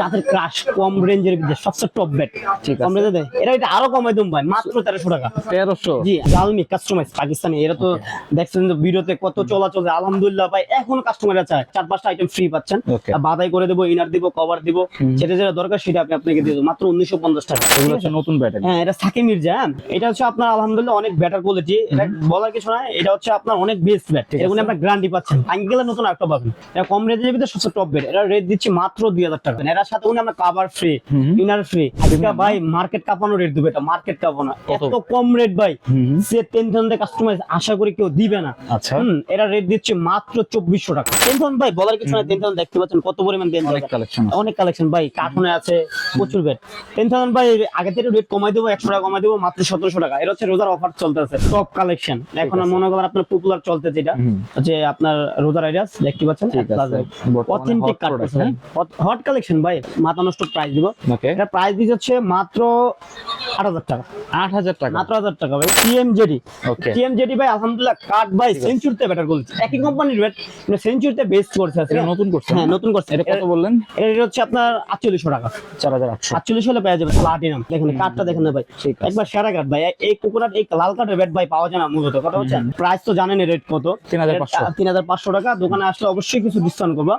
রাতের ক্রাশ কম রেঞ্জের ভিতরে সবচেয়ে টপ ব্যাট ঠিক কম আছে। রেঞ্জে দেয় এটা আরো কমাই দিম ভাই মাত্র 1300 টাকা 1300 জি জালমি কাস্টমাইজ পাকিস্তানি এরা তো দেখছেন তো ভিডিওতে কত চলাচল আলহামদুলিল্লাহ ভাই এখন কাস্টমাররা চায় 4-5টা আইটেম ফ্রি পাচ্ছেন Okay. আর বাদাই করে দেব ইনার দিব কভার দিব যেটা যেটা দরকার সেটা আপনাকে দিয়ে দেব মাত্র 1950 টাকা এগুলো হচ্ছে নতুন ব্যাটারি। হ্যাঁ এটা সাকিব মির্জা হ্যাঁ। এটা হচ্ছে আপনার আলহামদুলিল্লাহ অনেক বেটার কোয়ালিটি এটা বলার কিছু না এটা হচ্ছে আপনার অনেক বেস্ট ব্যাট ঠিক এর আছে। আপনার গ্যারান্টি পাচ্ছেন আঙ্গেলে নতুন একটা পাবেন এটা কম রেঞ্জের ভিতরে সবচেয়ে টপ ব্যাট এটা রেট দিচ্ছি মাত্র 2000 টাকা এর সাথে উনি আমরা কভার ফ্রি ইনার ফ্রি আজকে ভাই মার্কেট কাঁপানো রেট দিবে এটা মার্কেট কাঁপানো কত? এত কম রেট ভাই সে 10,000 এর কাস্টমাইজ আশা করি কেউ দিবে না আচ্ছা। এটা রেট দিচ্ছে মাত্র 2400 টাকা 10,000 ভাই বলার কিছু না 10,000 দেখতে পাচ্ছেন কত পরিমাণ 10,000 অনেক কালেকশন। অনেক কালেকশন ভাই কার্টুনে আছে প্রচুর ব্যাট 10,000 ভাই আগে থেকে রেট কমাই দেবো 100 টাকা কমাই দেবো মাত্র 1700 টাকা এটা হচ্ছে রোজার অফার চলতেছে টপ কালেকশন এখন মনে করেন আপনার পপুলার চলতে যেটা যে আপনার রোজার আইডিয়াস দেখতে পাচ্ছেন ঠিক আছে। বর্তমানে authentic hot product, cartoon hot collection ভাই মাথা নষ্ট প্রাইস দিব ওকে। এটা প্রাইস দিচ্ছে হচ্ছে মাত্র 8000 টাকা 8000 টাকা। মাত্র 1000 টাকা ভাই টিএমজেডি Okay. টিএমজেডি ভাই আলহামদুলিল্লাহ কাট ভাই সেঞ্চুরিতে ব্যাটার করছে একই কোম্পানির ব্যাট কিন্তু সেঞ্চুরিতে বেস্ট করছে আজকে এটা নতুন করছে হ্যাঁ নতুন করছে এটা কত বললেন? এটা rate হচ্ছে আপনার 4800 টাকা 4800। 48 হলে পেয়ে যাবে প্লাটিনাম দেখেন কার্ডটা দেখেন না ভাই ঠিক আছে। একবার সেরা কার্ড ভাই এই কোকোনাট এই লাল কার্ডের ব্যাট ভাই পাওয়া যায় না মূলত কথা হচ্ছে প্রাইস তো জানেন রেট কত 3500 3500 টাকা দোকানে আসলে অবশ্যই কিছু ডিসকাউন্ট করবো